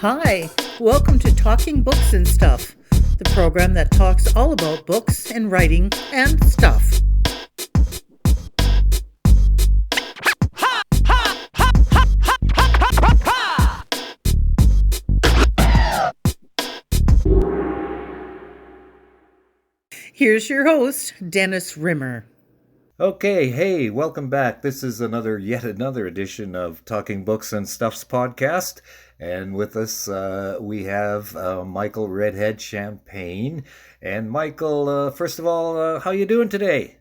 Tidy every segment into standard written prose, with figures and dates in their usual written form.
Hi, welcome to Talking Books and Stuff, the program that talks all about books and writing and stuff. Here's your host, Dennis Rimmer. Okay, hey, welcome back. This is yet another edition of Talking Books and Stuff's podcast. And with us, we have Michael Redhead Champagne. And Michael, first of all, how you doing today?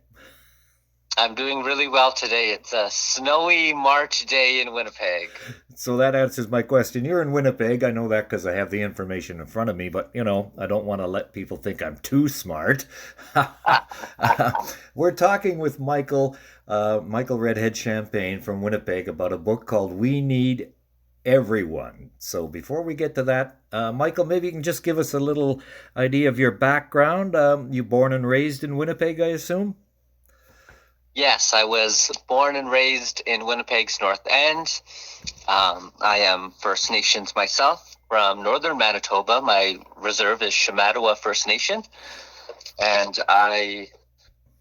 I'm doing really well today. It's a snowy March day in Winnipeg. So that answers my question. You're in Winnipeg. I know that because I have the information in front of me, but, I don't want to let people think I'm too smart. We're talking with Michael Redhead Champagne from Winnipeg about a book called We Need Everyone. So before we get to that, Michael, maybe you can just give us a little idea of your background. You born and raised in Winnipeg, I assume? Yes, I was born and raised in Winnipeg's North End. I am First Nations myself from northern Manitoba. My reserve is Shamattawa First Nation. And I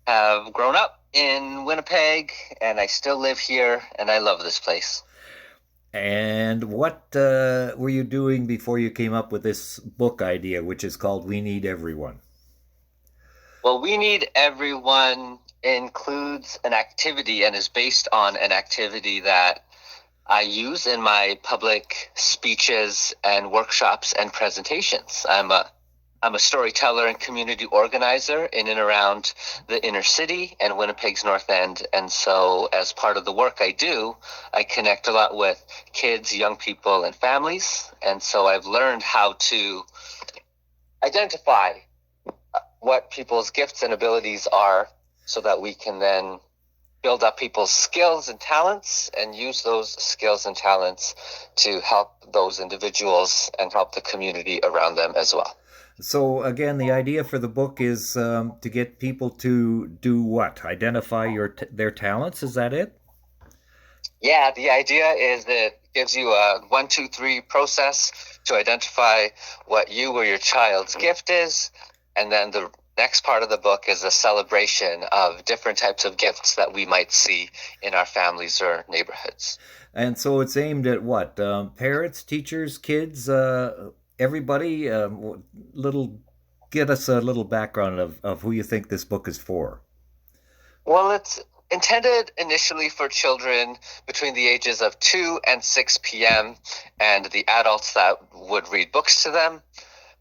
have grown up in Winnipeg, and I still live here, and I love this place. And what were you doing before you came up with this book idea, which is called We Need Everyone? Well, We Need Everyone includes an activity and is based on an activity that I use in my public speeches and workshops and presentations. I'm a storyteller and community organizer in and around the inner city and Winnipeg's North End. And so as part of the work I do, I connect a lot with kids, young people, and families. And so I've learned how to identify what people's gifts and abilities are so that we can then build up people's skills and talents and use those skills and talents to help those individuals and help the community around them as well. So again, the idea for the book is to get people to do what? Identify their talents? Is that it? Yeah, the idea is that it gives you a 1, 2, 3 process to identify what you or your child's gift is, and then the next part of the book is a celebration of different types of gifts that we might see in our families or neighborhoods. And so it's aimed at what? Parents, teachers, kids, everybody? Get us a little background of who you think this book is for. Well, it's intended initially for children between the ages of 2 and 6 p.m. and the adults that would read books to them.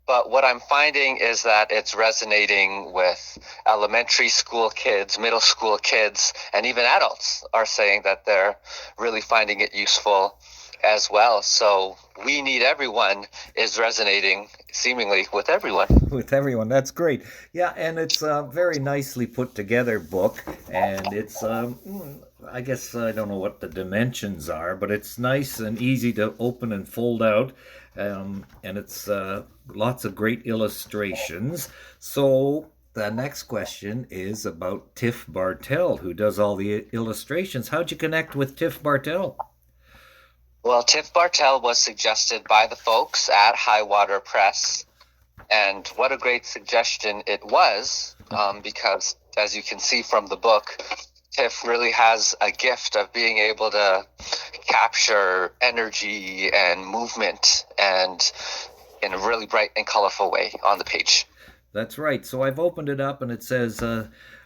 But what I'm finding is that it's resonating with elementary school kids, middle school kids, and even adults are saying that they're really finding it useful as well. So We Need Everyone is resonating seemingly with everyone. With everyone. That's great. Yeah, and it's a very nicely put together book. And it's, I guess I don't know what the dimensions are, but it's nice and easy to open and fold out. And it's lots of great illustrations. So the next question is about Tiff Bartell, who does all the illustrations. How'd you connect with Tiff Bartell? Well, Tiff Bartell was suggested by the folks at HighWater Press. And what a great suggestion it was, because as you can see from the book, Tiff really has a gift of being able to capture energy and movement and in a really bright and colorful way on the page. That's right. So I've opened it up and it says,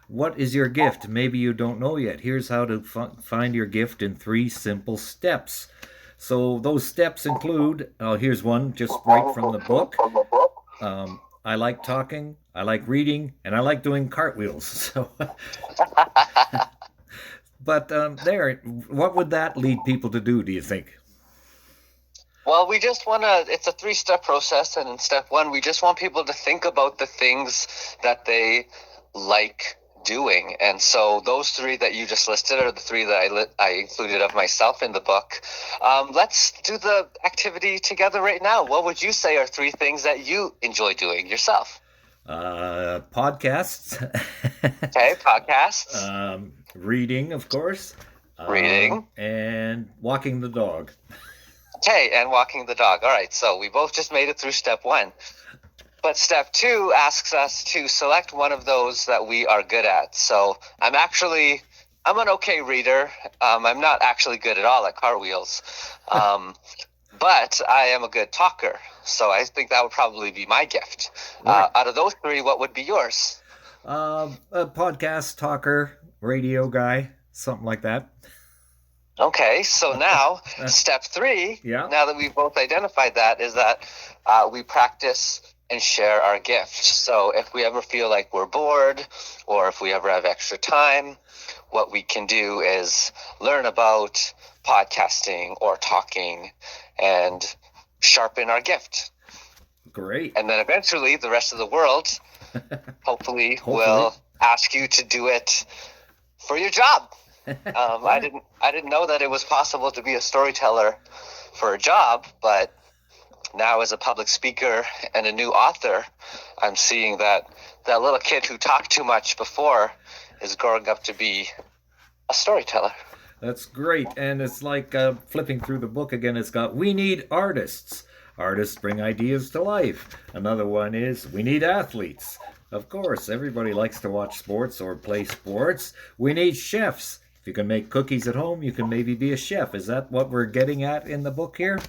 what is your gift? Maybe you don't know yet. Here's how to find your gift in 3 simple steps. So those steps include, here's one just right from the book. I like talking, I like reading, and I like doing cartwheels. So, but what would that lead people to do you think? Well, we just want to, it's a 3-step process. And in step 1, we just want people to think about the things that they like doing. And so those 3 that you just listed are the 3 that I included of myself in the book. Let's do the activity together right now. What would you say are 3 things that you enjoy doing yourself? Podcasts. Okay, podcasts. Reading, of course. Reading. And walking the dog. Okay, and walking the dog. All right, so we both just made it through step 1. But step 2 asks us to select one of those that we are good at. So I'm an okay reader. I'm not actually good at all at cartwheels. But I am a good talker. So I think that would probably be my gift. Right. Out of those 3, what would be yours? A podcast talker, radio guy, something like that. Okay, so now step 3, Yeah. now that we've both identified that, is that we practice and share our gifts. So if we ever feel like we're bored, or if we ever have extra time, what we can do is learn about podcasting or talking and sharpen our gift. Great. And then eventually the rest of the world hopefully will ask you to do it for your job. I didn't know that it was possible to be a storyteller for a job, but now as a public speaker and a new author, I'm seeing that little kid who talked too much before is growing up to be a storyteller. That's great. And it's like flipping through the book again. It's got, we need artists. Artists bring ideas to life. Another one is, we need athletes. Of course, everybody likes to watch sports or play sports. We need chefs. If you can make cookies at home, you can maybe be a chef. Is that what we're getting at in the book here?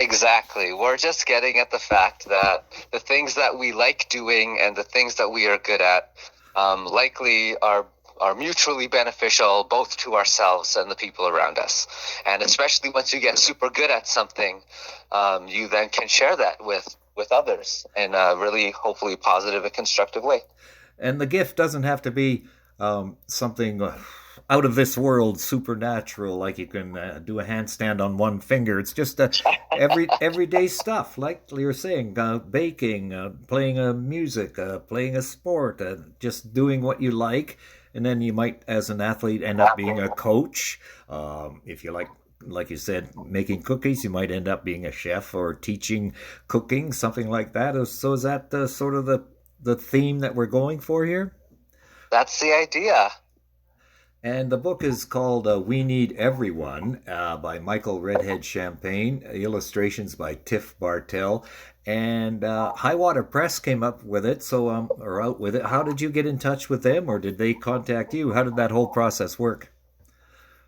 Exactly. We're just getting at the fact that the things that we like doing and the things that we are good at likely are mutually beneficial both to ourselves and the people around us. And especially once you get super good at something, you then can share that with others in a really hopefully positive and constructive way. And the gift doesn't have to be something out of this world, supernatural, like you can do a handstand on one finger. It's just everyday stuff, like you're saying, baking, playing music, playing a sport, just doing what you like. And then you might, as an athlete, end up being a coach. If you like you said, making cookies, you might end up being a chef or teaching cooking, something like that. So is that sort of the theme that we're going for here? That's the idea. And the book is called We Need Everyone by Michael Redhead Champagne, illustrations by Tiff Bartell. And HighWater Press came up with it, or out with it. How did you get in touch with them, or did they contact you? How did that whole process work?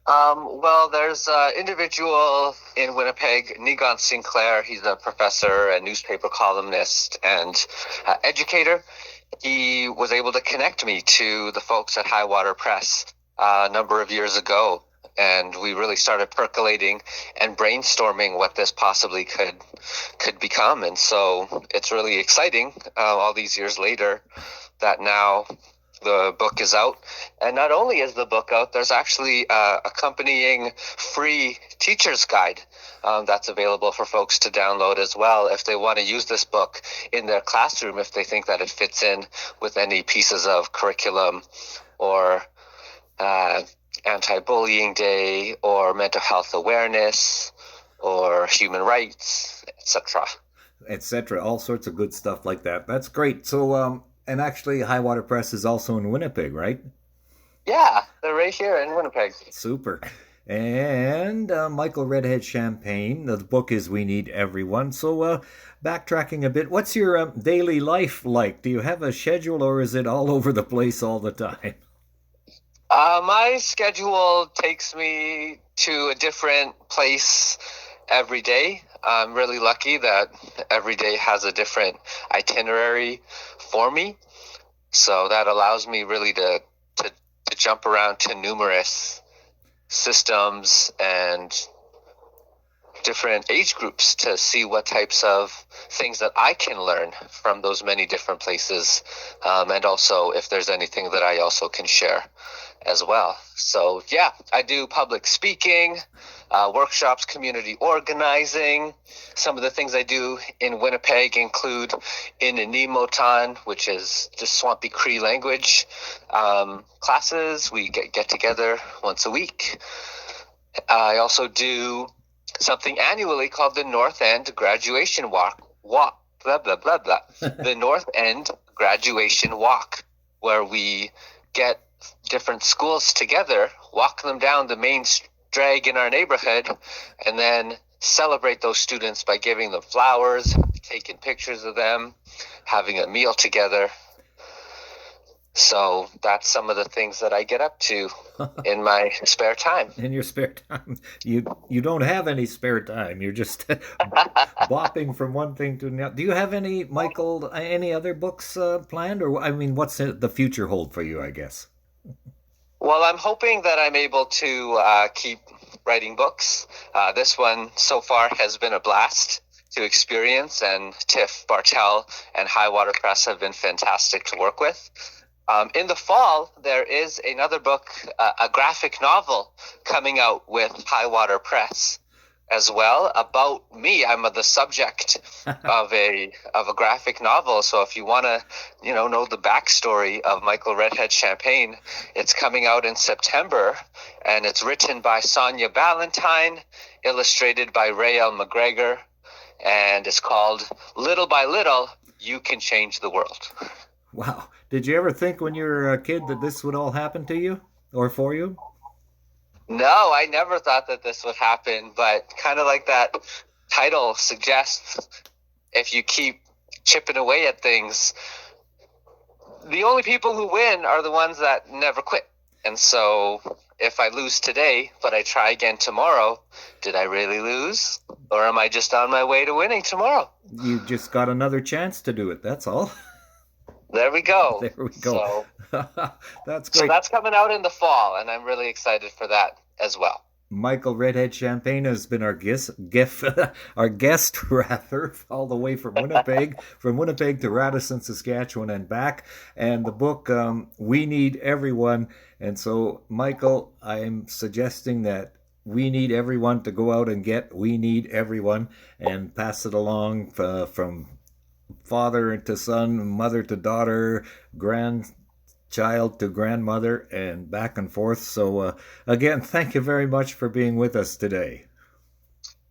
Well, there's an individual in Winnipeg, Negon Sinclair. He's a professor and newspaper columnist and educator. He was able to connect me to the folks at HighWater Press a number of years ago, and we really started percolating and brainstorming what this possibly could become. And so it's really exciting all these years later that now the book is out. And not only is the book out, there's actually accompanying free teacher's guide that's available for folks to download as well if they want to use this book in their classroom, if they think that it fits in with any pieces of curriculum or anti-bullying day or mental health awareness or human rights, etc. Etc. All sorts of good stuff like that. That's great. So, and actually, HighWater Press is also in Winnipeg, right? Yeah, they're right here in Winnipeg. Super. And Michael Redhead Champagne, the book is We Need Everyone. So backtracking a bit, what's your daily life like? Do you have a schedule or is it all over the place all the time? My schedule takes me to a different place every day. I'm really lucky that every day has a different itinerary for me. So that allows me really to jump around to numerous systems and different age groups to see what types of things that I can learn from those many different places, and also if there's anything that I also can share as well. So yeah, I do public speaking, workshops, community organizing. Some of the things I do in Winnipeg include in Nimotan, which is just Swampy Cree language classes. We get together once a week. I also do something annually called the North End Graduation Walk, the North End Graduation Walk, where we get different schools together, walk them down the main drag in our neighborhood, and then celebrate those students by giving them flowers, taking pictures of them, having a meal together. So that's some of the things that I get up to in my spare time. In your spare time, you don't have any spare time. You're just bopping from one thing to another. Do you have any, Michael, any other books planned, or I mean, what's the future hold for you? I guess. Well, I'm hoping that I'm able to keep writing books. This one so far has been a blast to experience, and Tiff Bartel and HighWater Press have been fantastic to work with. In the fall, there is another book, a graphic novel coming out with HighWater Press as well about me. I'm the subject of a graphic novel. So if you want to, know the backstory of Michael Redhead Champagne, it's coming out in September, and it's written by Sonia Ballantyne, illustrated by Rael McGregor, and it's called Little by Little, You Can Change the World. Wow. Did you ever think when you were a kid that this would all happen to you or for you? No, I never thought that this would happen, but kind of like that title suggests, if you keep chipping away at things, the only people who win are the ones that never quit. And so if I lose today, but I try again tomorrow, did I really lose? Or am I just on my way to winning tomorrow? You just got another chance to do it, that's all. There we go. There we go. So, that's great. So that's coming out in the fall, and I'm really excited for that as well. Michael Redhead Champagne has been our guest all the way from Winnipeg to Radisson, Saskatchewan and back. And the book, We Need Everyone. And so, Michael, I'm suggesting that we need everyone to go out and get We Need Everyone and pass it along from father to son, mother to daughter, grandchild to grandmother, and back and forth. So again, thank you very much for being with us today.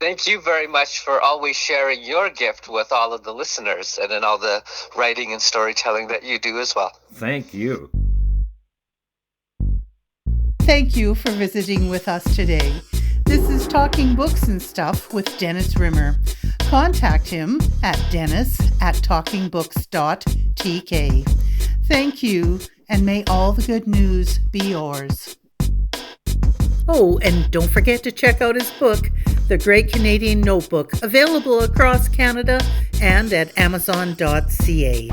Thank you very much for always sharing your gift with all of the listeners and in all the writing and storytelling that you do as well. Thank you. Thank you for visiting with us today. This is Talking Books and Stuff with Dennis Rimmer. Contact him at dennis@talkingbooks.tk. Thank you, and may all the good news be yours. Oh, and don't forget to check out his book, The Great Canadian Notebook, available across Canada and at amazon.ca.